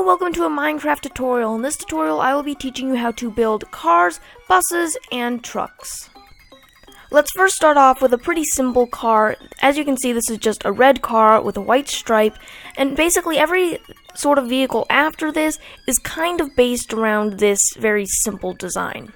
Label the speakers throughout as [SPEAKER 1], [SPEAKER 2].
[SPEAKER 1] welcome to a Minecraft tutorial. In this tutorial, I will be teaching you how to build cars, buses, and trucks. Let's first start off with a pretty simple car. As you can see, this is just a red car with a white stripe, and basically every sort of vehicle after this is kind of based around this very simple design.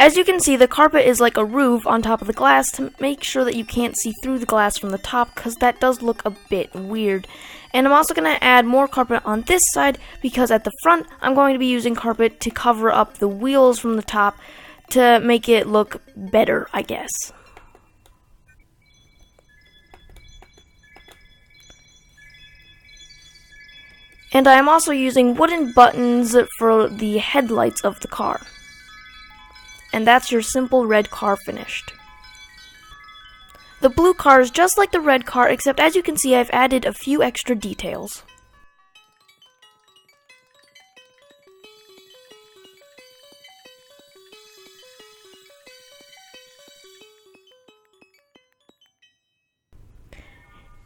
[SPEAKER 1] As you can see, the carpet is like a roof on top of the glass to make sure that you can't see through the glass from the top, because that does look a bit weird. And I'm also going to add more carpet on this side, because at the front I'm going to be using carpet to cover up the wheels from the top to make it look better, I guess. And I am also using wooden buttons for the headlights of the car. And that's your simple red car finished. The blue car is just like the red car, except as you can see, I've added a few extra details.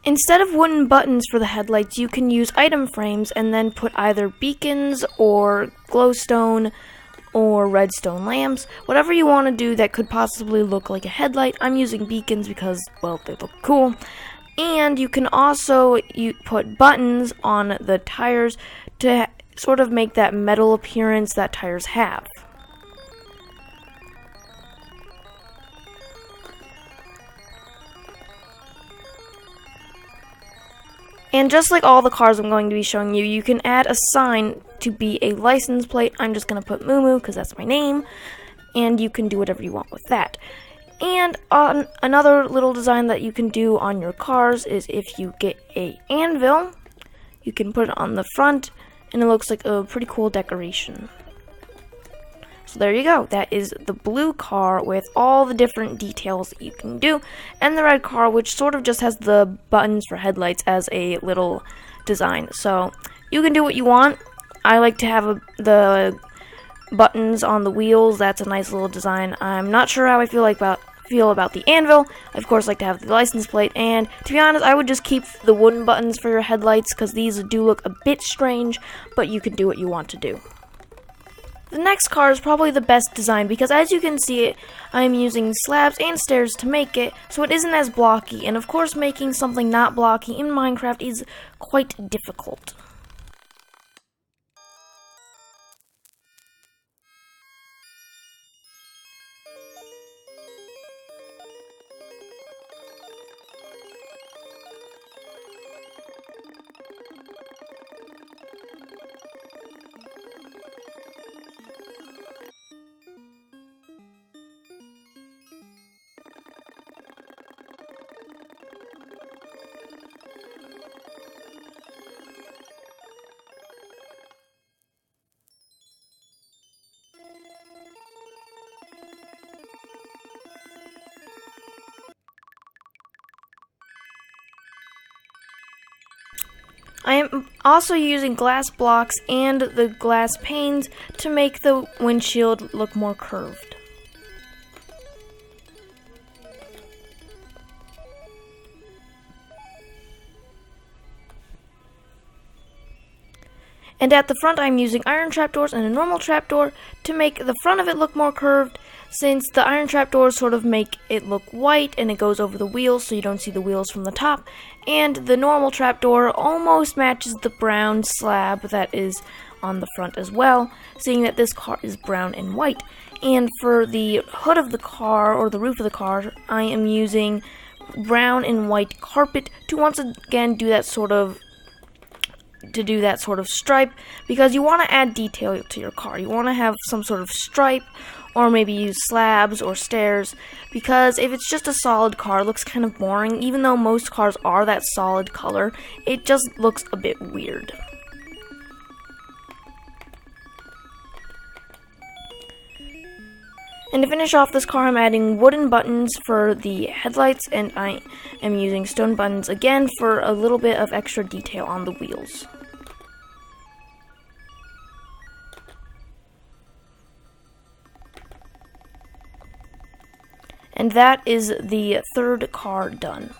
[SPEAKER 1] Instead of wooden buttons for the headlights, you can use item frames and then put either beacons or glowstone or redstone lamps, whatever you want to do that could possibly look like a headlight. I'm using beacons because, well, they look cool. And you can also put buttons on the tires to sort of make that metal appearance that tires have. And just like all the cars I'm going to be showing you, you can add a sign to be a license plate. I'm just going to put Moo Moo because that's my name, and you can do whatever you want with that. And another little design that you can do on your cars is if you get an anvil, you can put it on the front, and it looks like a pretty cool decoration. So there you go. That is the blue car with all the different details that you can do, and the red car, which sort of just has the buttons for headlights as a little design. So you can do what you want. I like to have the buttons on the wheels. That's a nice little design. I'm not sure how I feel about the anvil. I of course like to have the license plate, and to be honest, I would just keep the wooden buttons for your headlights because these do look a bit strange, but you can do what you want to do. The next car is probably the best design because, as you can see, I am using slabs and stairs to make it, so it isn't as blocky, and of course making something not blocky in Minecraft is quite difficult. I am also using glass blocks and the glass panes to make the windshield look more curved. And at the front, I'm using iron trapdoors and a normal trapdoor to make the front of it look more curved, since the iron trapdoors sort of make it look white and it goes over the wheels so you don't see the wheels from the top, and the normal trapdoor almost matches the brown slab that is on the front as well, seeing that this car is brown and white. And for the hood of the car, or the roof of the car, I am using brown and white carpet to once again do that sort of stripe, because you want to add detail to your car. You want to have some sort of stripe or maybe use slabs or stairs, because if it's just a solid car, it looks kind of boring. Even though most cars are that solid color, it just looks a bit weird. And to finish off this car, I'm adding wooden buttons for the headlights, and I am using stone buttons again for a little bit of extra detail on the wheels. And that is the third car done.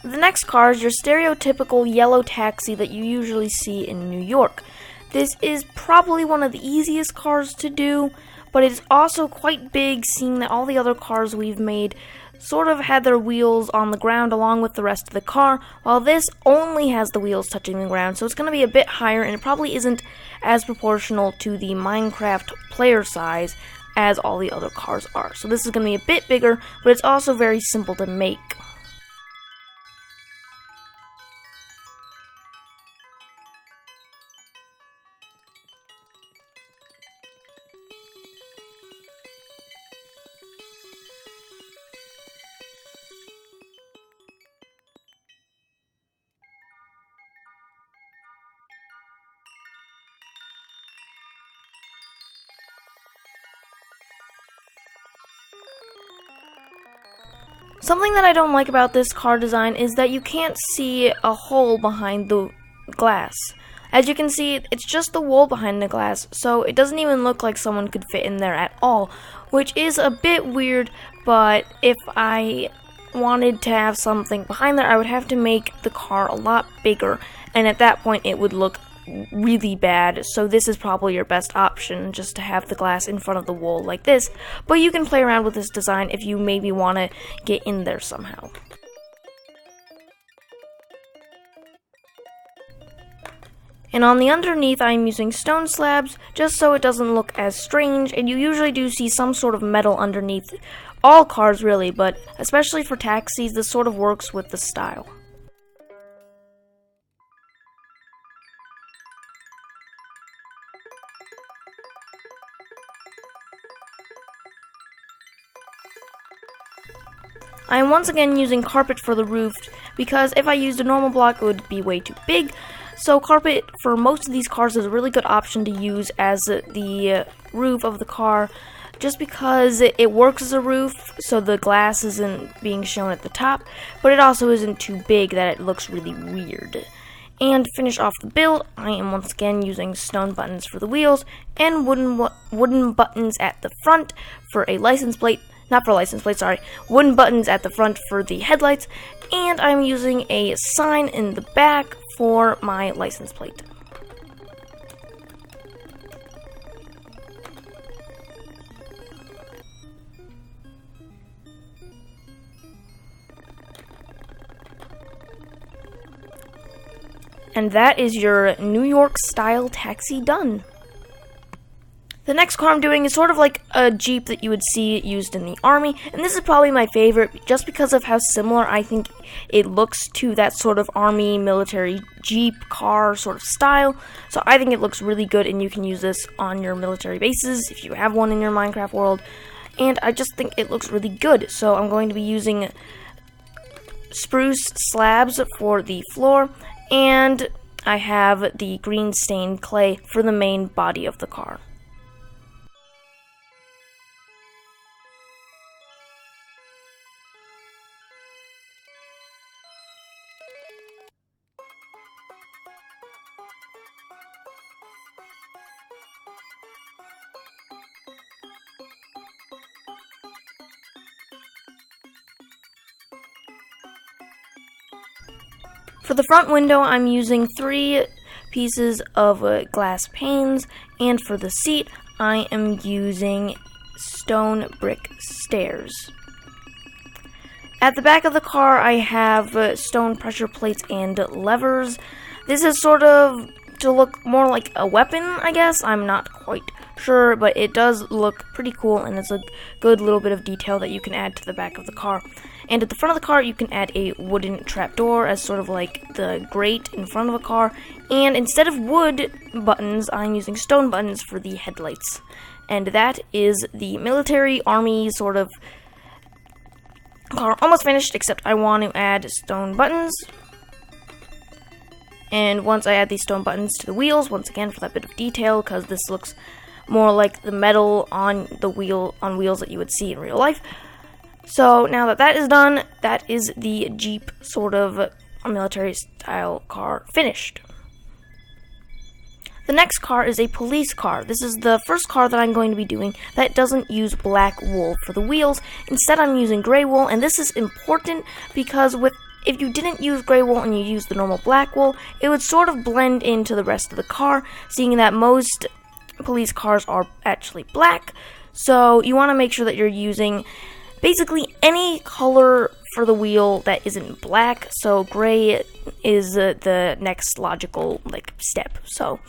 [SPEAKER 1] The next car is your stereotypical yellow taxi that you usually see in New York. This is probably one of the easiest cars to do, but it's also quite big, seeing that all the other cars we've made sort of had their wheels on the ground along with the rest of the car, while this only has the wheels touching the ground, so it's going to be a bit higher, and it probably isn't as proportional to the Minecraft player size as all the other cars are. So this is going to be a bit bigger, but it's also very simple to make. Something that I don't like about this car design is that you can't see a hole behind the glass. As you can see, it's just the wall behind the glass, so it doesn't even look like someone could fit in there at all, which is a bit weird, but if I wanted to have something behind there, I would have to make the car a lot bigger, and at that point it would look really bad. So this is probably your best option, just to have the glass in front of the wall like this, but you can play around with this design if you maybe want to get in there somehow. And on the underneath, I'm using stone slabs just so it doesn't look as strange, and you usually do see some sort of metal underneath all cars really, but especially for taxis, this sort of works with the style. I am once again using carpet for the roof, because if I used a normal block it would be way too big, so carpet for most of these cars is a really good option to use as the roof of the car, just because it works as a roof, so the glass isn't being shown at the top, but it also isn't too big that it looks really weird. And to finish off the build, I am once again using stone buttons for the wheels, and wooden buttons at the front for a license plate. Not for license plate, sorry. Wooden buttons at the front for the headlights, and I'm using a sign in the back for my license plate. And that is your New York style taxi done. The next car I'm doing is sort of like a Jeep that you would see used in the army, and this is probably my favorite just because of how similar I think it looks to that sort of army military Jeep car sort of style. So I think it looks really good, and you can use this on your military bases if you have one in your Minecraft world, and I just think it looks really good. So I'm going to be using spruce slabs for the floor, and I have the green stained clay for the main body of the car. For the front window, I'm using 3 pieces of glass panes, and for the seat, I am using stone brick stairs. At the back of the car, I have stone pressure plates and levers. This is sort of to look more like a weapon, I guess. I'm not quite sure, but it does look pretty cool, and it's a good little bit of detail that you can add to the back of the car. And at the front of the car, you can add a wooden trapdoor as sort of like the grate in front of a car. And instead of wood buttons, I'm using stone buttons for the headlights. and that is the military army sort of car. Almost finished, except I want to add stone buttons. And once I add these stone buttons to the wheels, once again for that bit of detail, because this looks more like the metal on the wheels that you would see in real life. So now that that is done, that is the Jeep sort of military style car finished. The next car is a police car. This is the first car that I'm going to be doing that doesn't use black wool for the wheels. Instead, I'm using gray wool, and this is important because if you didn't use gray wool and you used the normal black wool, it would sort of blend into the rest of the car, seeing that most police cars are actually black. So you want to make sure that you're using basically any color for the wheel that isn't black. So gray is the next logical step. So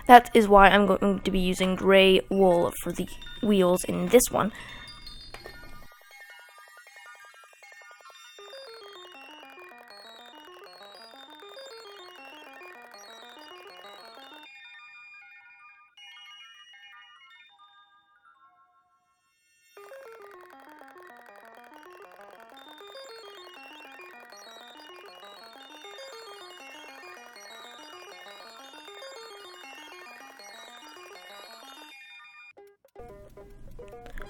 [SPEAKER 1] that is why I'm going to be using gray wool for the wheels in this one.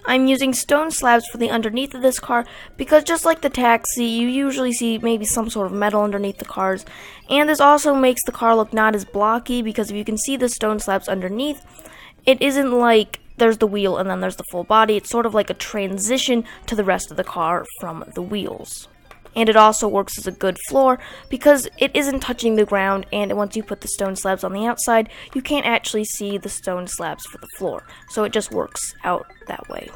[SPEAKER 1] I'm using stone slabs for the underneath of this car because just like the taxi, you usually see maybe some sort of metal underneath the cars. And this also makes the car look not as blocky because if you can see the stone slabs underneath, it isn't like there's the wheel and then there's the full body. It's sort of like a transition to the rest of the car from the wheels. And it also works as a good floor because it isn't touching the ground, and once you put the stone slabs on the outside, you can't actually see the stone slabs for the floor. So it just works out that way.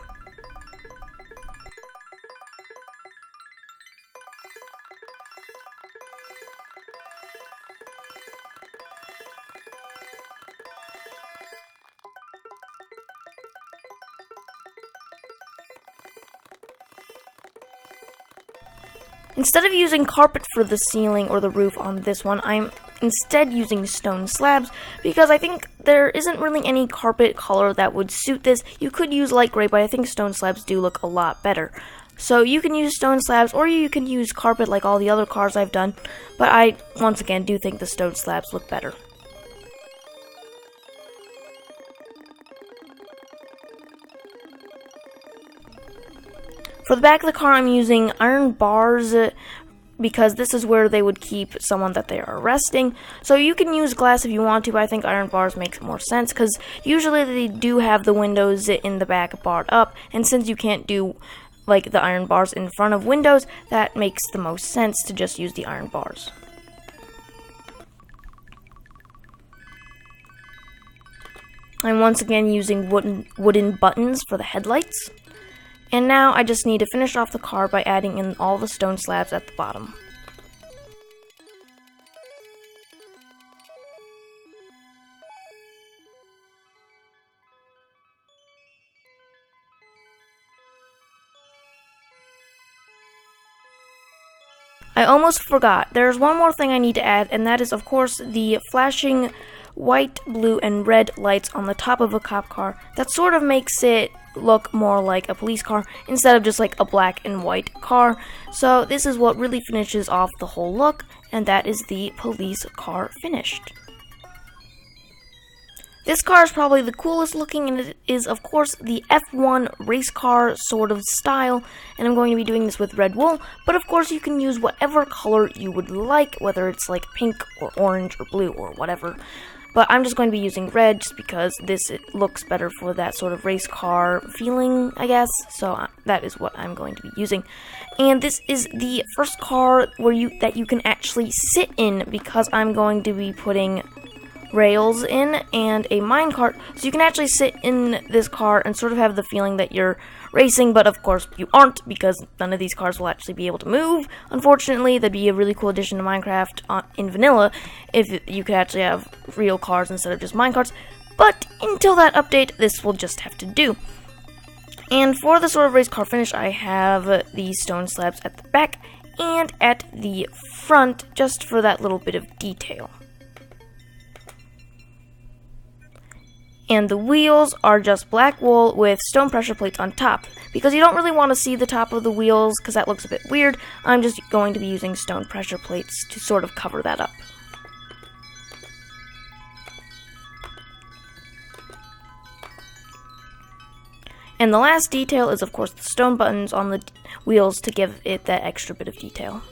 [SPEAKER 1] Instead of using carpet for the ceiling or the roof on this one, I'm instead using stone slabs because I think there isn't really any carpet color that would suit this. You could use light gray, but I think stone slabs do look a lot better. So you can use stone slabs or you can use carpet like all the other cars I've done, but I, once again, do think the stone slabs look better. For the back of the car, I'm using iron bars because this is where they would keep someone that they are arresting. So you can use glass if you want to, but I think iron bars makes more sense because usually they do have the windows in the back barred up, and since you can't do like the iron bars in front of windows, that makes the most sense to just use the iron bars. I'm once again using wooden buttons for the headlights. And now I just need to finish off the car by adding in all the stone slabs at the bottom. I almost forgot. There's one more thing I need to add, and that is, of course, the flashing white, blue, and red lights on the top of a cop car. That sort of makes it look more like a police car instead of just like a black and white car. So this is what really finishes off the whole look, and that is the police car finished. This car is probably the coolest looking, and it is of course the F1 race car sort of style, and I'm going to be doing this with red wool, but of course you can use whatever color you would like, whether it's like pink or orange or blue or whatever. But I'm just going to be using red just because it looks better for that sort of race car feeling, I guess. So that is what I'm going to be using. And this is the first car that you can actually sit in because I'm going to be putting rails in and a minecart, so you can actually sit in this car and sort of have the feeling that you're racing, but of course you aren't because none of these cars will actually be able to move. Unfortunately, that'd be a really cool addition to Minecraft in vanilla if you could actually have real cars instead of just minecarts, but until that update, this will just have to do. And for the sort of race car finish, I have these stone slabs at the back and at the front just for that little bit of detail. And the wheels are just black wool with stone pressure plates on top. Because you don't really want to see the top of the wheels because that looks a bit weird, I'm just going to be using stone pressure plates to sort of cover that up. And the last detail is, of course, the stone buttons on the wheels to give it that extra bit of detail.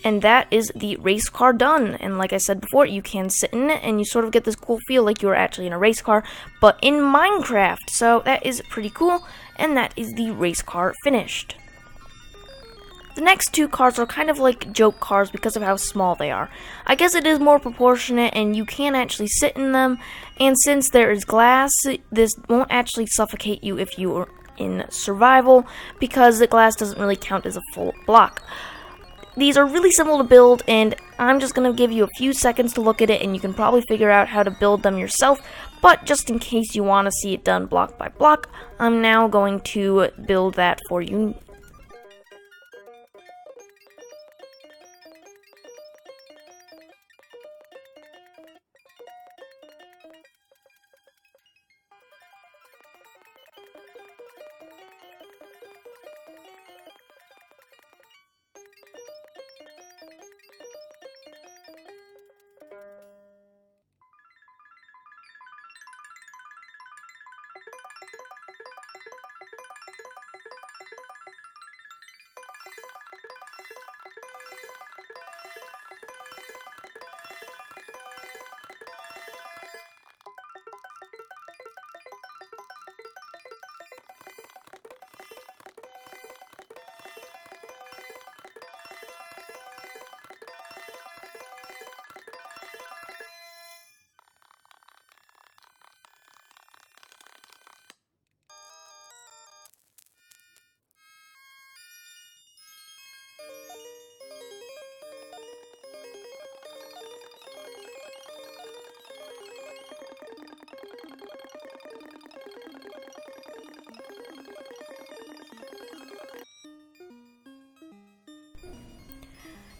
[SPEAKER 1] And that is the race car done. And like I said before, you can sit in it and you sort of get this cool feel like you're actually in a race car, but in Minecraft. So that is pretty cool, and that is the race car finished. The next two cars are kind of like joke cars because of how small they are. I guess it is more proportionate and you can actually sit in them, and since there is glass, this won't actually suffocate you if you are in survival because the glass doesn't really count as a full block. These are really simple to build, and I'm just going to give you a few seconds to look at it, and you can probably figure out how to build them yourself, but just in case you want to see it done block by block, I'm now going to build that for you.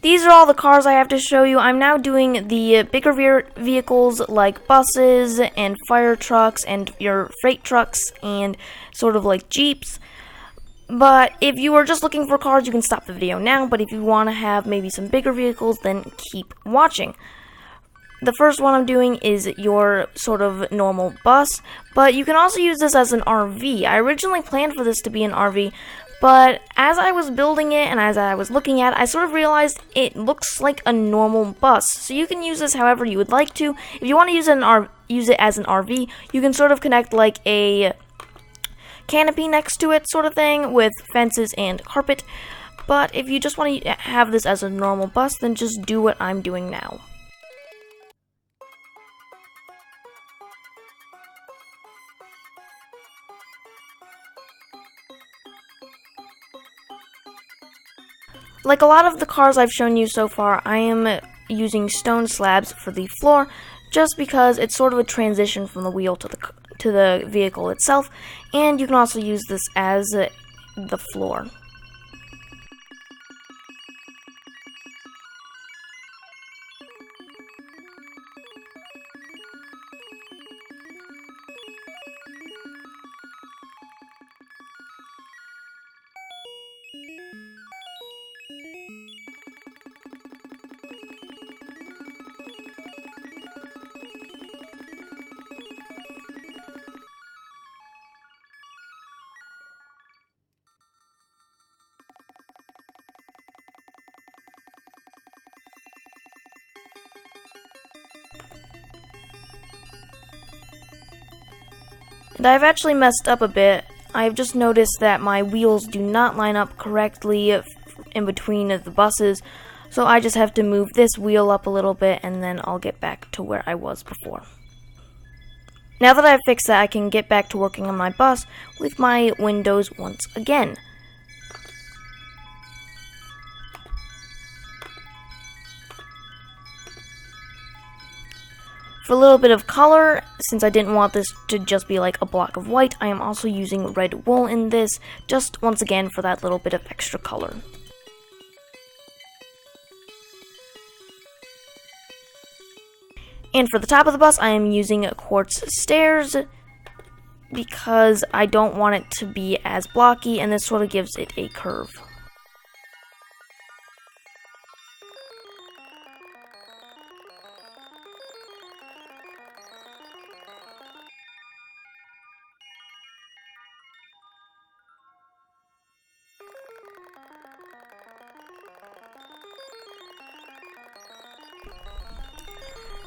[SPEAKER 1] These are all the cars I have to show you. I'm now doing the bigger vehicles like buses and fire trucks and your freight trucks and sort of like Jeeps. But if you are just looking for cars, you can stop the video now. But if you want to have maybe some bigger vehicles, then keep watching. The first one I'm doing is your sort of normal bus, but you can also use this as an RV. I originally planned for this to be an RV, but as I was building it and as I was looking at it, I sort of realized it looks like a normal bus. So you can use this however you would like to. If you want to use it as an RV, you can sort of connect like a canopy next to it sort of thing with fences and carpet. But if you just want to have this as a normal bus, then just do what I'm doing now. Like a lot of the cars I've shown you so far, I am using stone slabs for the floor just because it's sort of a transition from the wheel to the vehicle itself, and you can also use this as the floor. And I've actually messed up a bit. I've just noticed that my wheels do not line up correctly in between the buses, so I just have to move this wheel up a little bit and then I'll get back to where I was before. Now that I've fixed that, I can get back to working on my bus with my windows once again. For a little bit of color, since I didn't want this to just be like a block of white, I am also using red wool in this, just once again for that little bit of extra color. And for the top of the bus, I am using quartz stairs because I don't want it to be as blocky, and this sort of gives it a curve.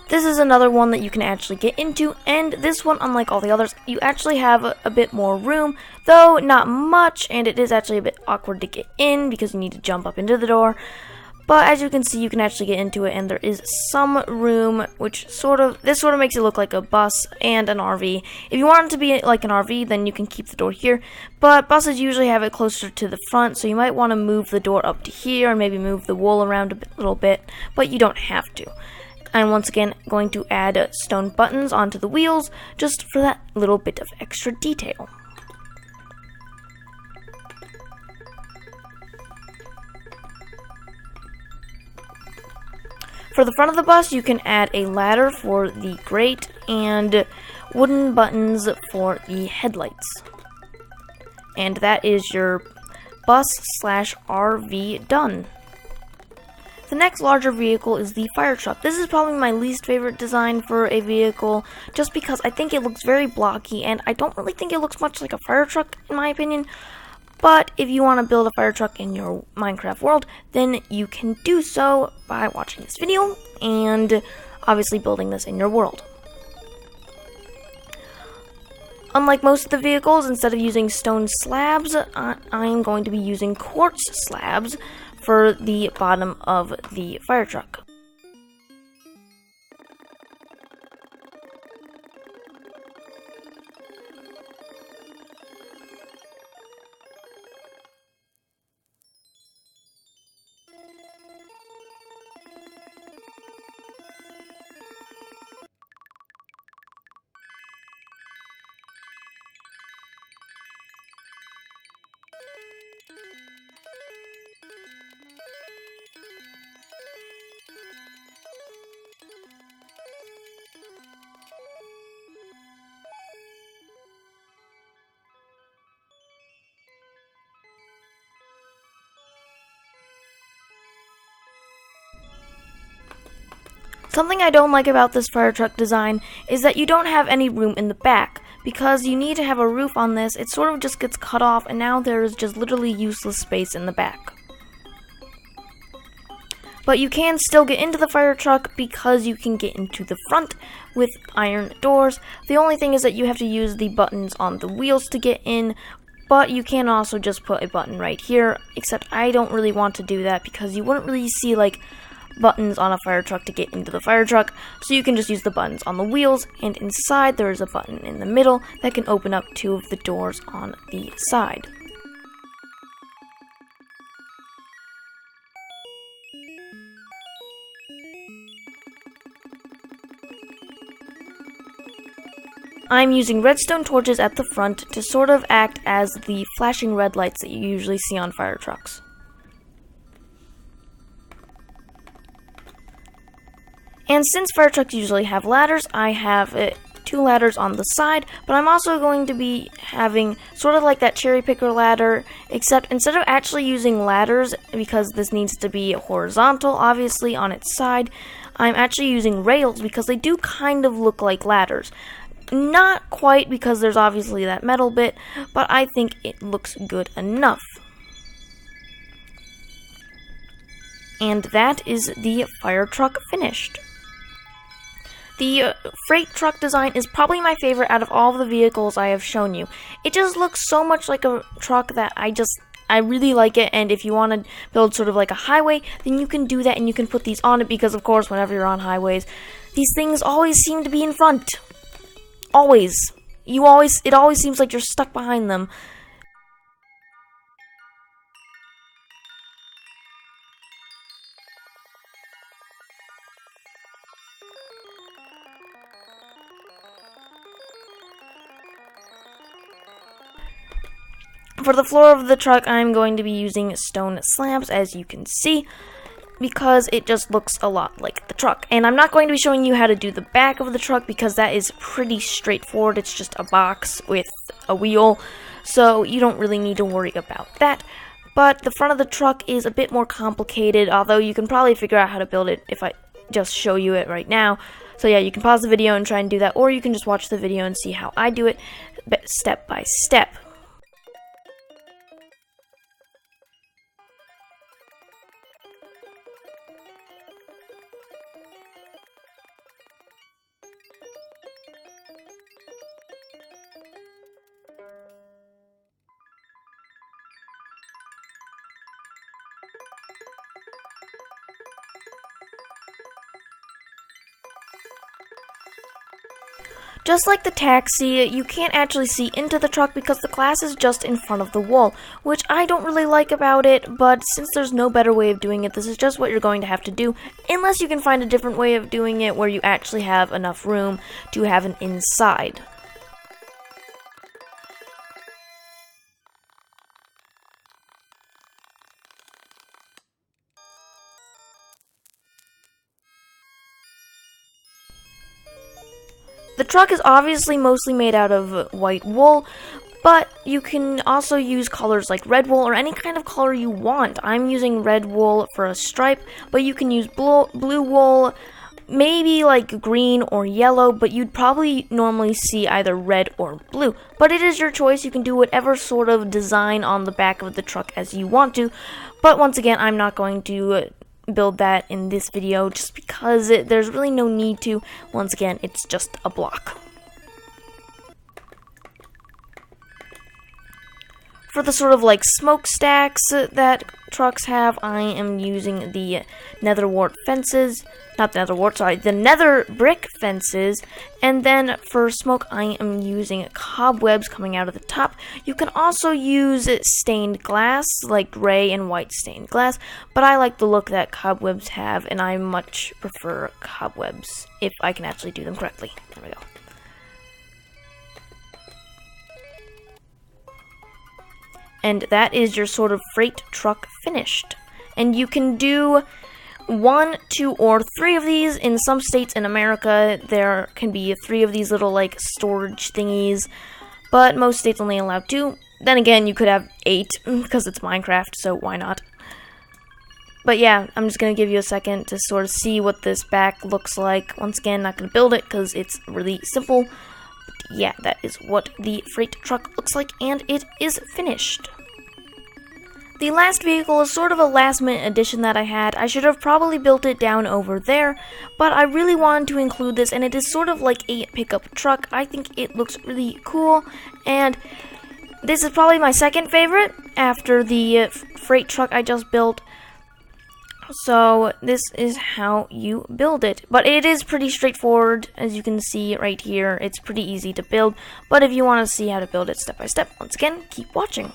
[SPEAKER 1] This is another one that you can actually get into, and this one, unlike all the others, you actually have a bit more room, though not much, and it is actually a bit awkward to get in because you need to jump up into the door. But as you can see, you can actually get into it, and there is some room, which this sort of makes it look like a bus and an RV. If you want it to be like an RV, then you can keep the door here, but buses usually have it closer to the front, so you might want to move the door up to here, and maybe move the wool around a little bit, but you don't have to. I'm once again going to add stone buttons onto the wheels, just for that little bit of extra detail. For the front of the bus, you can add a ladder for the grate and wooden buttons for the headlights. And that is your bus/RV done. The next larger vehicle is the fire truck. This is probably my least favorite design for a vehicle, just because I think it looks very blocky, and I don't really think it looks much like a fire truck, in my opinion. But if you want to build a fire truck in your Minecraft world, then you can do so by watching this video, and obviously building this in your world. Unlike most of the vehicles, instead of using stone slabs, I'm going to be using quartz slabs for the bottom of the fire truck. Something I don't like about this fire truck design is that you don't have any room in the back. Because you need to have a roof on this, it sort of just gets cut off, and now there is just literally useless space in the back. But you can still get into the fire truck because you can get into the front with iron doors. The only thing is that you have to use the buttons on the wheels to get in, but you can also just put a button right here, except I don't really want to do that because you wouldn't really see like buttons on a fire truck to get into the fire truck, so you can just use the buttons on the wheels, and inside there is a button in the middle that can open up 2 of the doors on the side. I'm using redstone torches at the front to sort of act as the flashing red lights that you usually see on fire trucks. And since fire trucks usually have ladders, I have 2 ladders on the side, but I'm also going to be having sort of like that cherry picker ladder, except instead of actually using ladders, because this needs to be horizontal, obviously, on its side, I'm actually using rails because they do kind of look like ladders. Not quite, because there's obviously that metal bit, but I think it looks good enough. And that is the fire truck finished. The freight truck design is probably my favorite out of all of the vehicles I have shown you. It just looks so much like a truck that I really like it, and if you want to build sort of like a highway, then you can do that, and you can put these on it, because of course whenever you're on highways, these things always seem to be in front. Always. It always seems like you're stuck behind them. For the floor of the truck, I'm going to be using stone slabs, as you can see. because it just looks a lot like the truck. And I'm not going to be showing you how to do the back of the truck because that is pretty straightforward. It's just a box with a wheel, so you don't really need to worry about that. But the front of the truck is a bit more complicated, although you can probably figure out how to build it if I just show you it right now. So yeah, you can pause the video and try and do that, or you can just watch the video and see how I do it step by step. Just like the taxi, you can't actually see into the truck because the glass is just in front of the wall, which I don't really like about it, but since there's no better way of doing it, this is just what you're going to have to do, unless you can find a different way of doing it where you actually have enough room to have an inside. The truck is obviously mostly made out of white wool, but you can also use colors like red wool or any kind of color you want. I'm using red wool for a stripe, but you can use blue wool, maybe like green or yellow, but you'd probably normally see either red or blue. But it is your choice. You can do whatever sort of design on the back of the truck as you want to. But once again, I'm not going to build that in this video just because there's really no need to. Once again, it's just a block. For the sort of like smokestacks that trucks have, I am using the nether brick fences, and then for smoke I am using cobwebs coming out of the top. You can also use stained glass, like gray and white stained glass, but I like the look that cobwebs have, and I much prefer cobwebs if I can actually do them correctly. There we go. And that is your sort of freight truck finished. And you can do 1, 2, or 3 of these. In some states in America, there can be 3 of these little, like, storage thingies, but most states only allow 2. Then again, you could have 8, because it's Minecraft, so why not? But yeah, I'm just going to give you a second to sort of see what this back looks like. Once again, not going to build it, because it's really simple. Yeah, that is what the freight truck looks like, and it is finished. The last vehicle is sort of a last-minute addition that I had. I should have probably built it down over there, but I really wanted to include this, and it is sort of like a pickup truck. I think it looks really cool, and this is probably my second favorite after the freight truck I just built. So this is how you build it, but it is pretty straightforward. As you can see right here, it's pretty easy to build, but if you want to see how to build it step by step, once again, keep watching.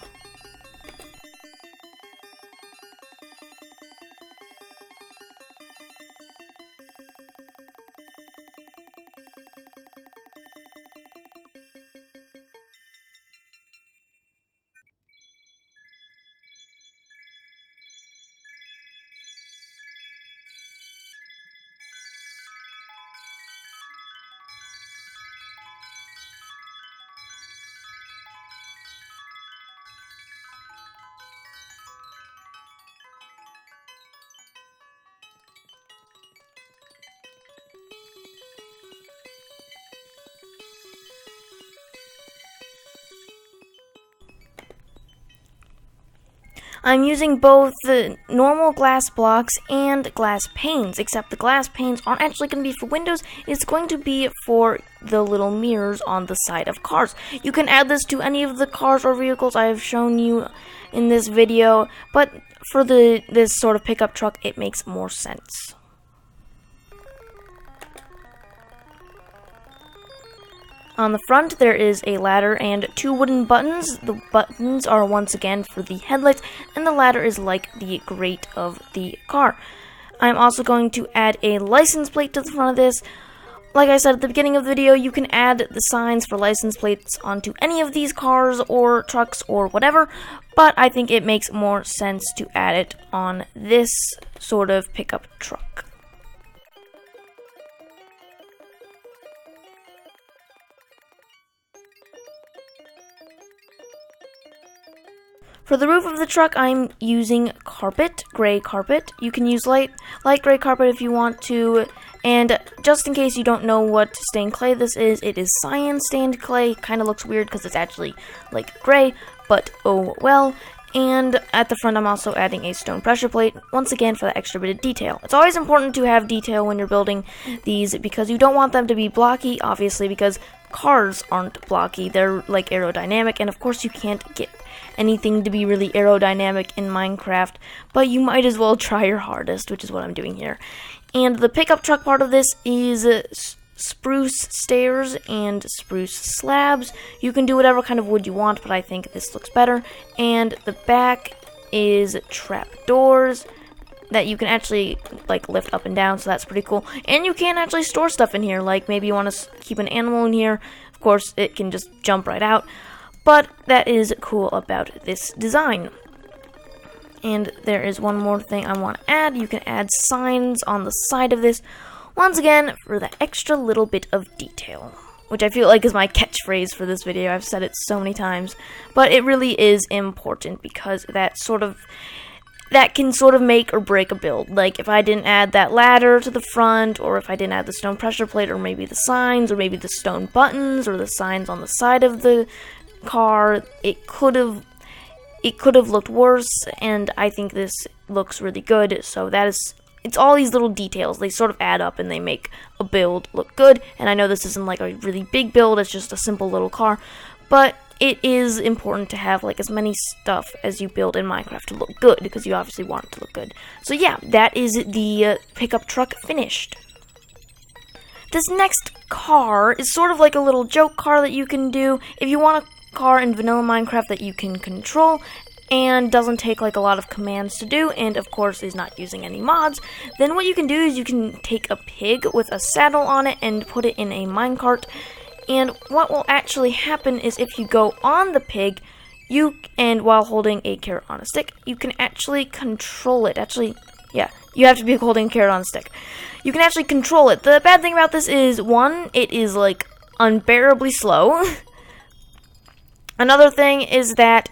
[SPEAKER 1] I'm using both the normal glass blocks and glass panes, except the glass panes aren't actually going to be for windows, it's going to be for the little mirrors on the side of cars. You can add this to any of the cars or vehicles I have shown you in this video, but for this sort of pickup truck, it makes more sense. On the front, there is a ladder and 2 wooden buttons. The buttons are once again for the headlights, and the ladder is like the grate of the car. I'm also going to add a license plate to the front of this. like I said at the beginning of the video, you can add the signs for license plates onto any of these cars or trucks or whatever, but I think it makes more sense to add it on this sort of pickup truck. For the roof of the truck, I'm using carpet, gray carpet. You can use light gray carpet if you want to. And just in case you don't know what stained clay this is, it is cyan stained clay. Kind of looks weird because it's actually like gray, but oh well. And at the front, I'm also adding a stone pressure plate, once again for the extra bit of detail. It's always important to have detail when you're building these because you don't want them to be blocky, obviously, because cars aren't blocky. They're like aerodynamic, and of course you can't get anything to be really aerodynamic in Minecraft, but you might as well try your hardest, which is what I'm doing here. And the pickup truck part of this is spruce stairs and spruce slabs. You can do whatever kind of wood you want, but I think this looks better. And the back is trap doors that you can actually like lift up and down, so that's pretty cool. And you can actually store stuff in here, like maybe you want to keep an animal in here. Of course, it can just jump right out. But that is cool about this design. And there is one more thing I want to add. You can add signs on the side of this, once again, for the extra little bit of detail, which I feel like is my catchphrase for this video. I've said it so many times, but it really is important because that can sort of make or break a build. Like if I didn't add that ladder to the front, or if I didn't add the stone pressure plate, or maybe the signs, or maybe the stone buttons, or the signs on the side of the car, it could have looked worse, and I think this looks really good. So it's all these little details. They sort of add up and they make a build look good. And I know this isn't like a really big build, it's just a simple little car, but it is important to have like as many stuff as you build in Minecraft to look good, because you obviously want it to look good. So yeah, that is the pickup truck finished. This next car is sort of like a little joke car that you can do if you want a car in vanilla Minecraft that you can control and doesn't take like a lot of commands to do, and of course is not using any mods. Then what you can do is you can take a pig with a saddle on it and put it in a minecart, and what will actually happen is if you go on the pig, and while holding a carrot on a stick, you can actually control it. Actually, yeah, you have to be holding a carrot on a stick. You can actually control it. The bad thing about this is, one, it is like unbearably slow. Another thing is that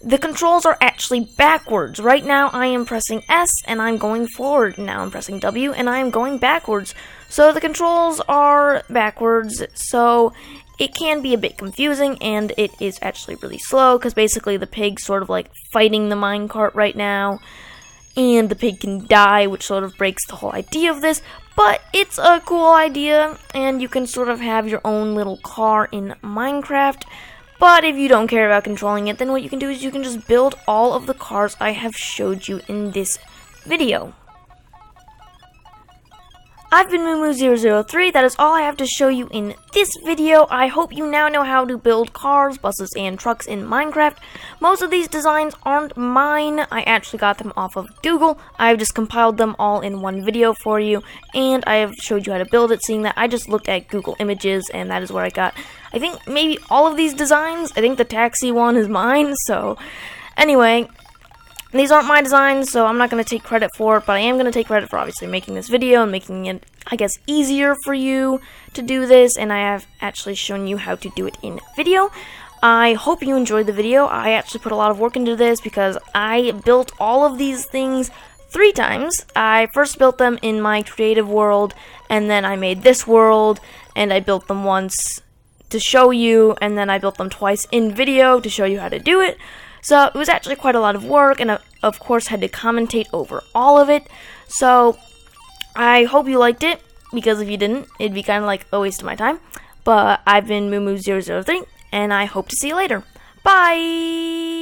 [SPEAKER 1] the controls are actually backwards. Right now I am pressing S and I'm going forward. Now I'm pressing W and I am going backwards. So the controls are backwards, so it can be a bit confusing, and it is actually really slow because basically the pig's sort of like fighting the minecart right now, and the pig can die, which sort of breaks the whole idea of this. But it's a cool idea, and you can sort of have your own little car in Minecraft. But if you don't care about controlling it, then what you can do is you can just build all of the cars I have showed you in this video. I've been Moo-Moo003, that is all I have to show you in this video. I hope you now know how to build cars, buses, and trucks in Minecraft. Most of these designs aren't mine, I actually got them off of Google. I've just compiled them all in one video for you, and I have showed you how to build it, seeing that I just looked at Google Images, and that is where I got, I think, maybe all of these designs. I think the taxi one is mine, so anyway. These aren't my designs, so I'm not going to take credit for it, but I am going to take credit for obviously making this video and making it, I guess, easier for you to do this, and I have actually shown you how to do it in video. I hope you enjoyed the video. I actually put a lot of work into this because I built all of these things 3 times. I first built them in my creative world, and then I made this world, and I built them once to show you, and then I built them twice in video to show you how to do it. So it was actually quite a lot of work, and I, of course, had to commentate over all of it. So I hope you liked it, because if you didn't, it'd be kind of like a waste of my time. But I've been Moo-Moo003, and I hope to see you later. Bye!